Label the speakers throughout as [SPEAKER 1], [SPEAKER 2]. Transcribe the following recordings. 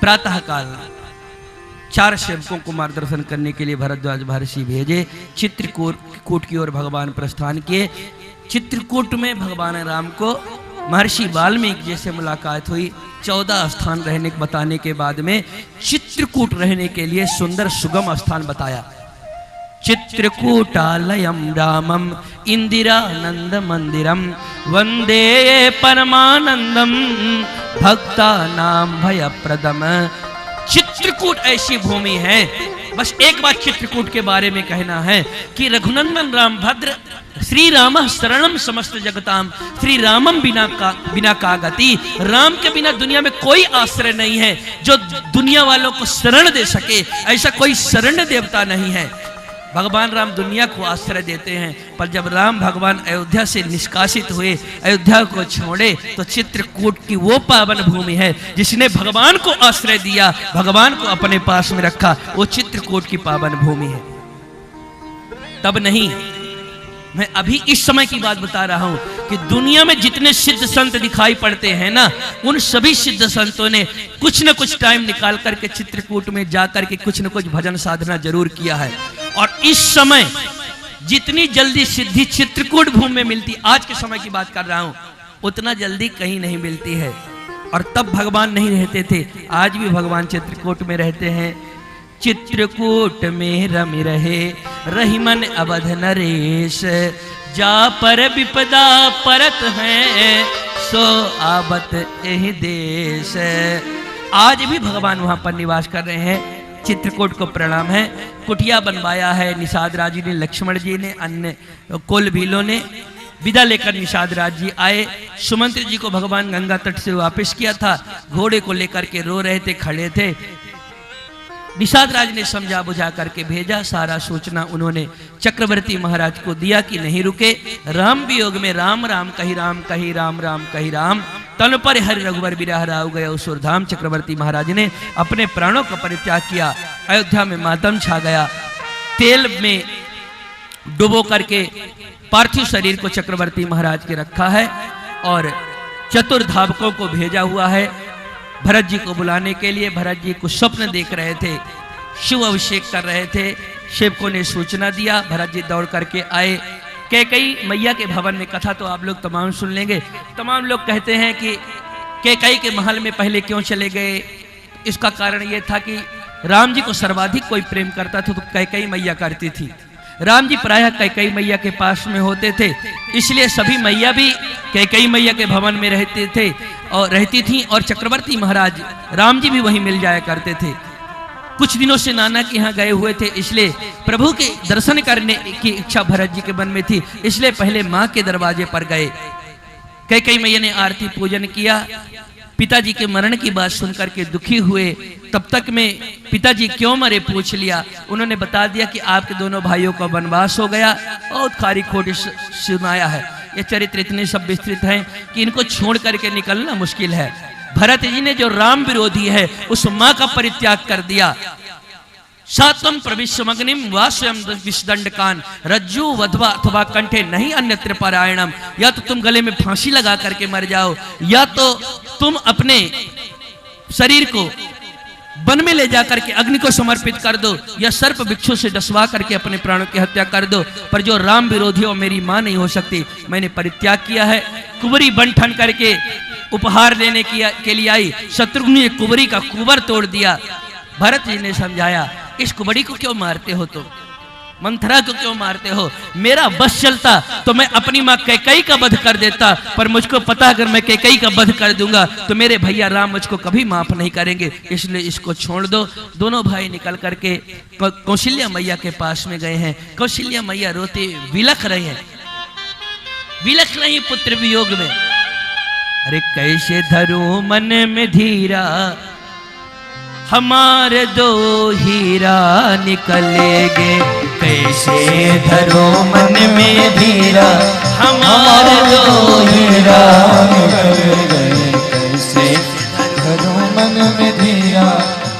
[SPEAKER 1] प्रातःकाल 4 सेवकों को मार्गदर्शन करने के लिए भरद्वाज महर्षि भेजे। चित्रकूट की ओर भगवान प्रस्थान किए। चित्रकूट में भगवान राम को महर्षि वाल्मीकि जैसे मुलाकात हुई। 14 स्थान रहने बताने के बाद में चित्रकूट रहने के लिए सुंदर सुगम स्थान बताया। चित्रकूटालयम रामम इंदिरानंद मंदिरम वंदे परमानंदम भक्ता नाम भयप्रदम। चित्रकूट ऐसी भूमि है, बस एक बात चित्रकूट के बारे में कहना है कि रघुनंदन राम भद्र श्री राम शरणम समस्त जगताम, श्री रामम बिना का गति। राम के बिना दुनिया में कोई आश्रय नहीं है जो दुनिया वालों को शरण दे सके, ऐसा कोई शरण देवता नहीं है। भगवान राम दुनिया को आश्रय देते हैं, पर जब राम भगवान अयोध्या से निष्कासित हुए, अयोध्या को छोड़े, तो चित्रकूट की वो पावन भूमि है जिसने भगवान को आश्रय दिया, भगवान को अपने पास में रखा, वो चित्रकूट की पावन भूमि है। तब नहीं, मैं अभी इस समय की बात बता रहा हूं कि दुनिया में जितने सिद्ध संत दिखाई पड़ते हैं ना, उन सभी सिद्ध संतों ने कुछ न कुछ टाइम निकाल करके चित्रकूट में जाकर के कुछ न कुछ भजन साधना जरूर किया है। और इस समय जितनी जल्दी सिद्धि चित्रकूट भूमि में मिलती, आज के समय की बात कर रहा हूं, उतना जल्दी कहीं नहीं मिलती है। और तब भगवान नहीं रहते थे, आज भी भगवान चित्रकूट में रहते हैं। चित्रकूट में रमि रहे रहीमन अवध नरेश, जा पर विपदा परत है सो आबत एहि देश। आज भी भगवान वहां पर निवास कर रहे हैं। चित्रकूट को प्रणाम है। कुटिया बनवाया है निषाद राज जी ने, लक्ष्मण जी ने, अन्य कुल भीलों ने। विदा लेकर निषाद राज जी आए। सुमंत्र जी को भगवान गंगा तट से वापस किया था, घोड़े को लेकर के रो रहे थे, खड़े थे। निषाद राज ने समझा बुझा करके भेजा। सारा सूचना उन्होंने चक्रवर्ती महाराज को दिया कि नहीं रुके। राम वियोग में राम राम कही राम कही राम राम कही राम, तन पर हरि रघुवर बिरह राव गया सुरधाम। चक्रवर्ती महाराज ने अपने प्राणों का परित्याग किया। अयोध्या में मातम छा गया। तेल में डुबो करके पार्थिव शरीर को चक्रवर्ती महाराज के रखा है और चतुर्धावकों को भेजा हुआ है भरत जी को बुलाने के लिए। भरत जी को स्वप्न देख रहे थे, शिव अभिषेक कर रहे थे। सेवकों ने सूचना दिया, भरत जी दौड़ करके आए। कैकई मैया के भवन में, कथा तो आप लोग तमाम सुन लेंगे। तमाम लोग कहते हैं कि कैकई के महल में पहले क्यों चले गए। इसका कारण यह था कि राम जी को सर्वाधिक कोई प्रेम करता था तो कैकई मैया करती थी। राम जी प्रायः कैकई मैया के पास में होते थे, इसलिए सभी मैया भी कैकई मैया के भवन में रहते थे और रहती थी। और चक्रवर्ती महाराज राम जी भी वहीं मिल जाया करते थे। कुछ दिनों से नाना के यहाँ गए हुए थे, इसलिए प्रभु के दर्शन करने की इच्छा भरत जी के मन में थी, इसलिए पहले माँ के दरवाजे पर गए। कैकई मैया ने आरती पूजन किया। पिताजी के मरण की बात सुनकर के दुखी हुए। तब तक में पिताजी क्यों मरे पूछ लिया। उन्होंने बता दिया कि आपके दोनों भाइयों का वनवास हो गया। बहुत खारी खोटी सुनाया है। ये चरित्र इतने सब विस्तृत हैं कि इनको छोड़ करके निकलना मुश्किल है। भरत जी ने जो राम विरोधी है उस माँ का परित्याग कर दिया। सात्वम प्रविश्वमग्निम वा स्वयं विषदंडकान रज्जु वध्वा अथवा कंठे नहीं अन्यत्र पारायणम। या तो तुम गले में फांसी लगा करके मर जाओ, या तो तुम अपने शरीर को वन में ले जाकर के अग्नि को समर्पित कर दो, या सर्प बिच्छू से डसवा करके अपने प्राणों की हत्या कर दो। पर जो राम विरोधी हो मेरी मां नहीं हो सकती। मैंने परित्याग किया है। कुबरी बन ठन करके उपहार देने के लिए आई। शत्रुघ्न ने कुबरी का कुबर तोड़ दिया। भरत जी ने समझाया, इस कुबड़ी को क्यों मारते हो तुम, मंथरा को क्यों मारते हो। मेरा बस चलता तो मैं अपनी माँ कैकई का वध कर देता, पर मुझको पता अगर मैं कैकई का वध कर दूंगा तो मेरे भैया राम मुझको कभी माफ नहीं करेंगे, इसलिए इसको छोड़ दो। दोनों भाई निकल करके कौशल्या मैया के पास में गए हैं। कौशल्या मैया रोते विलख रहे हैं, विलख रही पुत्र वियोग में। अरे कैसे धरो मन में धीरा, हमारे दो हीरा निकलेंगे।
[SPEAKER 2] कैसे धरो मन में धीरा, हमारे दो हीरा निकलेंगे। कैसे धरो मन में धीरा,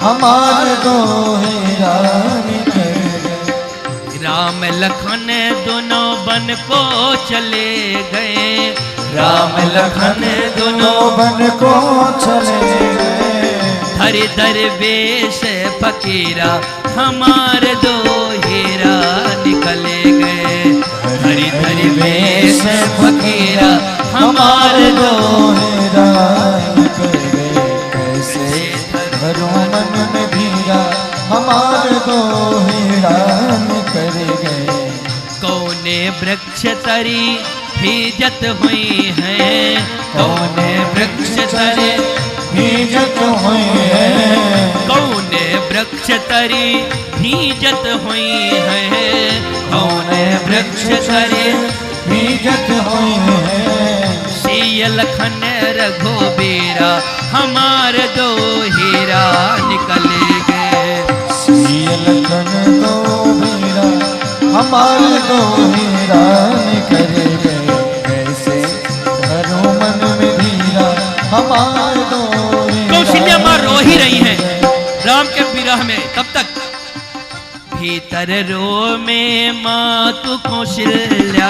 [SPEAKER 2] हमारे दो हीरा निकलेंगे।
[SPEAKER 1] राम लखन दोनों बन को चले गए।
[SPEAKER 2] राम लखन दोनों बन को चले गए।
[SPEAKER 1] हरि दरवेश फकीरा हमारे दो हीरा निकले गए। हरि दरवेश फकीरा हमारे दो
[SPEAKER 2] हीरा निकल गए। कैसे धरो मन में धीरा हमारे दो हीरा निकल गए।
[SPEAKER 1] कौने वृक्ष तरी भीजत हुई है, कौने वृक्ष तरी
[SPEAKER 2] भीजत हुई है,
[SPEAKER 1] कौने वृक्ष तरी भीजत हुई है, कौने वृक्ष तरी
[SPEAKER 2] भीजत हुई है।
[SPEAKER 1] सिय लखन रघुबीरा हमारे दो हीरा निकले गए।
[SPEAKER 2] सिय लखन दो हीरा हमारे दो हीरा निकल गए। कैसे धरो मन में धीरा हमारे दो हीरा।
[SPEAKER 1] कौशल्या माँ रो ही रही हैं राम के विरह में। तब तक भीतर रो में मातु कौशल्या,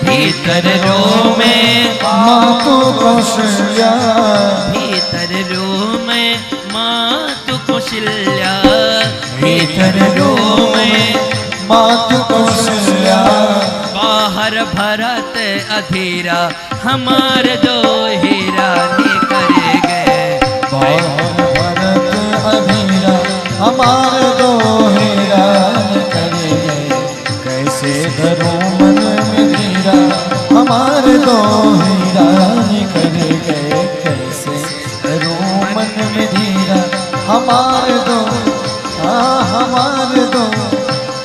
[SPEAKER 1] भीतर रो में
[SPEAKER 2] मातु कौशल्या,
[SPEAKER 1] भीतर रो में मातु कौशल्या,
[SPEAKER 2] भीतर रो में मातु कौशल्या।
[SPEAKER 1] बाहर भरत अधीरा हमारे दो हीरा निकल गए।
[SPEAKER 2] बाहर भरत अधीरा हमारे दो हीरा निकल गए। कैसे धरो मन में धीरा हमारे दो हीरा निकल गए। कैसे धरो मन में धीरा हमारे दो, हमारे दो,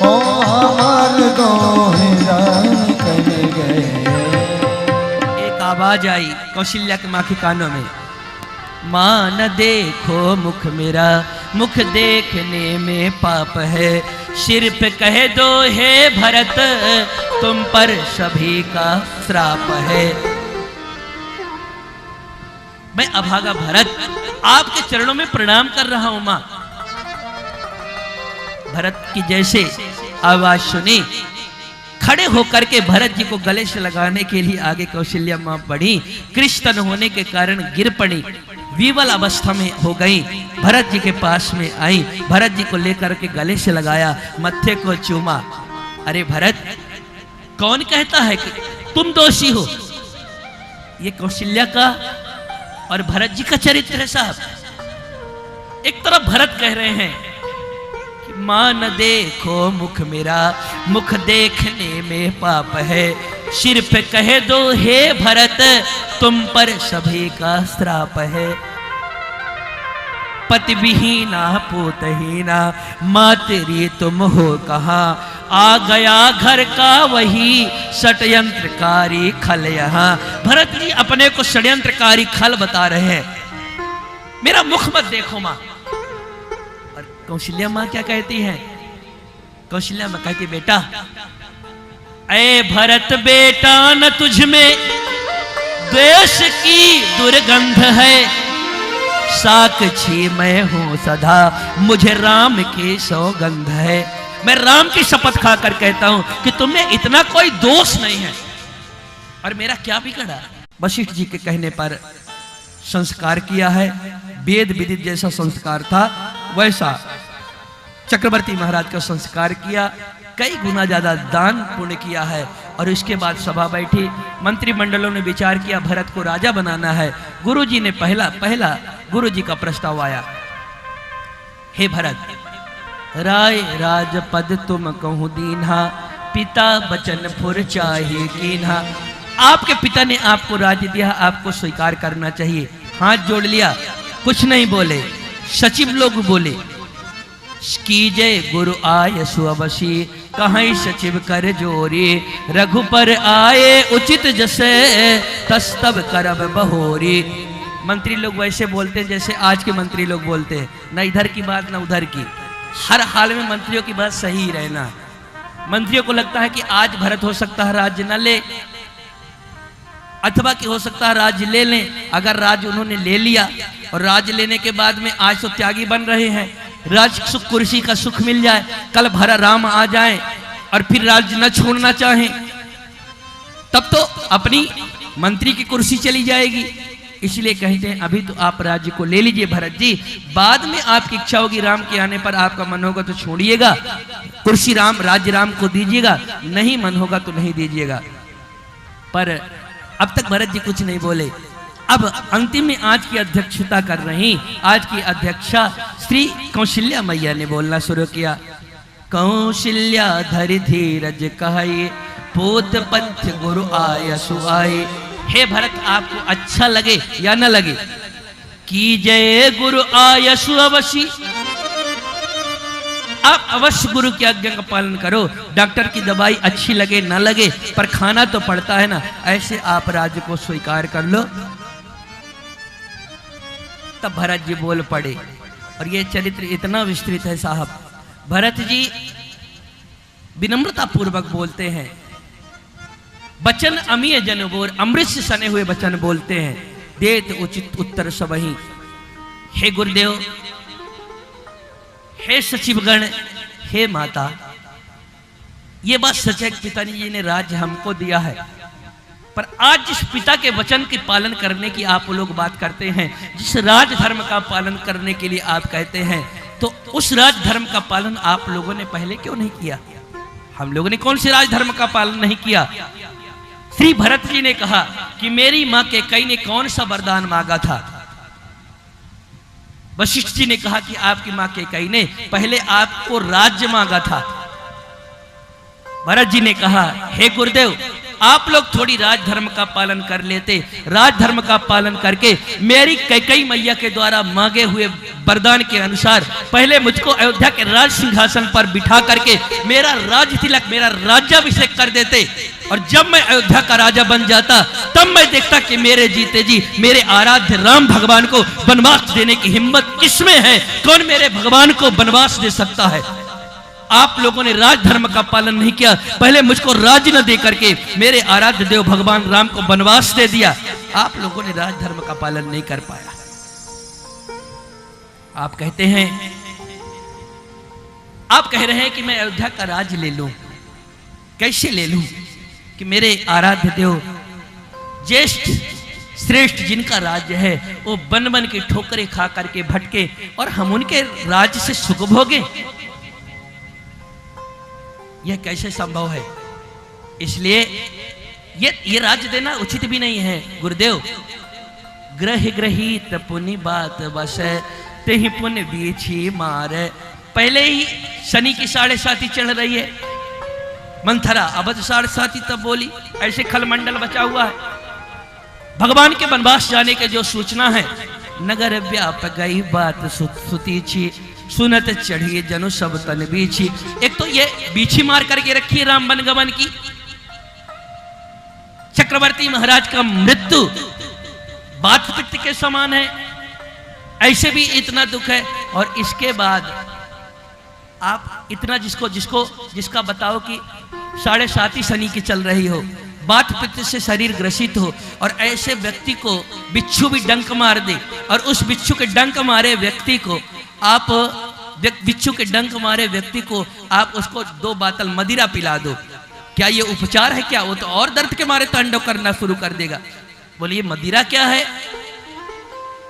[SPEAKER 2] ओ हमारे दो हीरा निकल गए।
[SPEAKER 1] एक आवाज आई कौशल्या की माँ के कानों में, माँ न देखो मुख मेरा, मुख देखने में पाप है। सिर पे कह दो हे भरत तुम पर सभी का श्राप है। मैं अभागा भरत आपके चरणों में प्रणाम कर रहा हूं माँ। भरत की जैसे आवाज सुनी, खड़े होकर के भरत जी को गले से लगाने के लिए आगे कौशल्या मां बढ़ी। कृष्ण होने के कारण गिर पड़ी, विवल अवस्था में हो गई। भरत जी के पास में आई, भरत जी को लेकर के गले से लगाया, मत्थे को चूमा। अरे भरत, कौन कहता है कि तुम दोषी हो? ये कौशल्या का और भरत जी का चरित्र है साहब। एक तरफ भरत कह रहे हैं कि मां न देखो मुख मेरा, मुख देखने में पाप है। सिर पे कह दो हे भरत तुम पर सभी का श्राप है। पति विहीना पुतहीना मातरी तुम हो कहाँ, आ गया घर का वही षड्यंत्रकारी खल यहाँ। भरत जी अपने को षड्यंत्रकारी खल बता रहे हैं, मेरा मुख मत देखो मां। और कौशल्या मां क्या कहती है? कौशल्या मां कहती, बेटा ऐ भरत बेटा न तुझ में द्वेष की दुर्गंध है। साक्षी मैं हूं सदा मुझे राम की सौगंध है। मैं राम की शपथ खाकर कहता हूं कि तुम्हें इतना कोई दोष नहीं है। और मेरा क्या बिगड़ा? वशिष्ठ जी के कहने पर संस्कार किया है, वेद विदित जैसा संस्कार था वैसा चक्रवर्ती महाराज का संस्कार किया, कई गुना ज्यादा दान पुण्य किया है। और इसके बाद सभा बैठी, मंत्रिमंडलों ने विचार किया भरत को राजा बनाना है। गुरुजी ने पहला गुरुजी का प्रस्ताव आया, हे भरत, राय राजपद तुम कहूं दीन्हा, पिता बचन फुर चाहिए कीन्हा। आपके पिता ने आपको राज्य दिया, आपको स्वीकार करना चाहिए। हाथ जोड़ लिया, कुछ नहीं बोले। सचिव लोग बोले, कीजे गुरु आय सुअवशी, कहीं सचिव कर जोरी। रघुपर आए उचित जसे, तस्तब करब बहोरी। मंत्री लोग वैसे बोलते हैं जैसे आज के मंत्री लोग बोलते हैं, न इधर की बात न उधर की। हर हाल में मंत्रियों की बात सही रहना। मंत्रियों को लगता है कि आज भरत हो सकता है राज्य न ले, अथवा कि हो सकता है राज्य ले लें। अगर राज्य उन्होंने ले लिया और राज्य लेने के बाद में आज तो त्यागी बन रहे हैं, राज सुख कुर्सी का सुख मिल जाए, कल भरा राम आ जाए और फिर राज्य न छोड़ना चाहें, तब तो अपनी मंत्री की कुर्सी चली जाएगी। इसलिए कहते हैं अभी तो आप राज्य को ले लीजिए भरत जी, बाद में आपकी इच्छा होगी राम के आने पर, आपका मन होगा तो छोड़िएगा, कुर्सी राम राज्य राम को दीजिएगा, नहीं मन होगा तो नहीं दीजिएगा। पर अब तक भरत जी कुछ नहीं बोले। अब अंतिम में आज की अध्यक्षता कर रही, आज की अध्यक्षा श्री कौशल्या मैया ने बोलना शुरू किया। कौशल्या धरि धीरज कहाये, पोत पंथ गुरु आय सुआये। हे भरत, आपको अच्छा लगे या न लगे, कीजय गुरु आयसु अवश्य, आप अवश्य गुरु की आज्ञा का पालन करो। डॉक्टर की दवाई अच्छी लगे ना लगे, पर खाना तो पड़ता है ना, ऐसे आप राज्य को स्वीकार कर लो। तब भरत जी बोल पड़े, और ये चरित्र इतना विस्तृत है साहब। भरत जी विनम्रता पूर्वक बोलते हैं, वचन अमीय जन बोर, अमृत से सने हुए वचन बोलते हैं, देत उचित उत्तर सबही। हे गुरुदेव, हे सचिवगण, हे माता, ये बात सच है, पिताजी जी ने राज्य हमको दिया है, पर आज जिस पिता के वचन के पालन करने की आप लोग बात करते हैं, जिस राज धर्म का पालन करने के लिए आप कहते हैं, तो उस राज धर्म का पालन आप लोगों ने पहले क्यों नहीं किया? हम लोगों ने कौन से राज धर्म का पालन नहीं किया? श्री भरत जी ने कहा कि मेरी मां कैकेयी ने कौन सा वरदान मांगा था? वशिष्ठ जी ने कहा कि आपकी मां कैकेयी ने पहले आपको राज्य मांगा था। भरत जी ने कहा, हे गुरुदेव, आप लोग थोड़ी राज धर्म का पालन कर लेते, राज धर्म का पालन करके मेरी कैकेयी मैया के द्वारा मांगे हुए वरदान के अनुसार पहले मुझको अयोध्या के राज सिंहासन पर बिठा करके मेरा राज तिलक, मेरा राज्याभिषेक कर देते, और जब मैं अयोध्या का राजा बन जाता तब मैं देखता कि मेरे जीते जी मेरे आराध्य राम भगवान को वनवास देने की हिम्मत किसमें है? कौन मेरे भगवान को वनवास दे सकता है? आप लोगों ने राज धर्म का पालन नहीं किया, पहले मुझको राज्य न दे करके मेरे आराध्य देव भगवान राम को वनवास दे दिया। आप लोगों ने राज धर्म का पालन नहीं कर पाया। आप कहते हैं, आप कह रहे हैं कि मैं अयोध्या का राज्य ले लूं। कैसे ले लूं कि मेरे आराध्य देव ज्येष्ठ श्रेष्ठ जिनका राज्य है वो बन बन के ठोकरे खा करके भटके और हम उनके राज्य से सुख भोगे? यह कैसे संभव है? इसलिए ये राज्य देना उचित भी नहीं है। गुरुदेव, ग्रह ग्रहित पुनि बात बस, तेहि पुण्य बीछी मार। पहले ही शनि की 7.5 चढ़ रही है, मंथरा अबध 7.5 तब बोली, ऐसे खलमंडल बचा हुआ है। भगवान के वनवास जाने के जो सूचना है, नगर व्याप गई बात सुतीची, सुनत चढ़िए जनु सब तन बीछी। एक तो ये बीछी मार करके रखी है राम वनगमन की। चक्रवर्ती महाराज का मृत्यु बात पित्त के समान है, ऐसे भी इतना दुख है, और इसके बाद आप इतना जिसका बताओ कि 7.5 शनि की चल रही हो, बात पित्त से शरीर ग्रसित हो, और ऐसे व्यक्ति को बिच्छू भी डंक मार दे, और उस बिच्छू के डंक मारे व्यक्ति को आप बिच्छू के डंक मारे व्यक्ति को आप उसको 2 बोतल मदिरा पिला दो, क्या ये उपचार है? क्या वो तो और दर्द के मारे तांडव करना शुरू कर देगा। बोलिए मदिरा क्या है?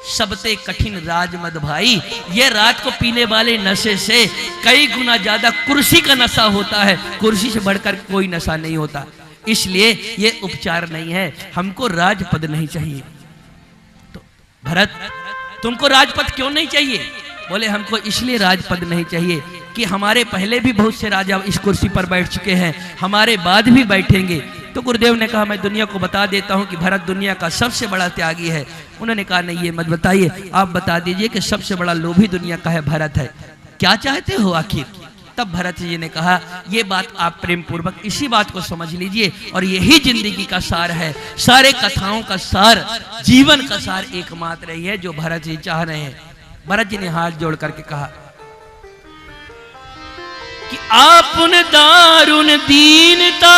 [SPEAKER 1] सबसे कठिन राज मद भाई, ये रात को पीने वाले नशे से कई गुना ज्यादा कुर्सी का नशा होता है, कुर्सी से बढ़कर कोई नशा नहीं होता। इसलिए ये उपचार नहीं है, हमको राजपद नहीं चाहिए। तो भरत, तुमको राजपद क्यों नहीं चाहिए? बोले हमको इसलिए राजपद नहीं चाहिए कि हमारे पहले भी बहुत से राजा इस कुर्सी पर बैठ चुके हैं, हमारे बाद भी बैठेंगे। तो गुरुदेव ने कहा मैं दुनिया को बता देता हूं कि भरत दुनिया का सबसे बड़ा त्यागी है। उन्होंने कहा नहीं, ये मत बताइए, आप बता दीजिए कि सबसे बड़ा लोभी दुनिया का है भरत है, क्या चाहते हो आखिर? तब भरत जी ने कहा, ये बात आप प्रेम पूर्वक इसी बात को समझ लीजिए, और यही जिंदगी का सार है, सारे कथाओं का सार, जीवन का सार एकमात्र ही है जो भरत जी चाह रहे हैं। भरत जी ने हाथ जोड़ करके कहा कि आपन दारुण दीनता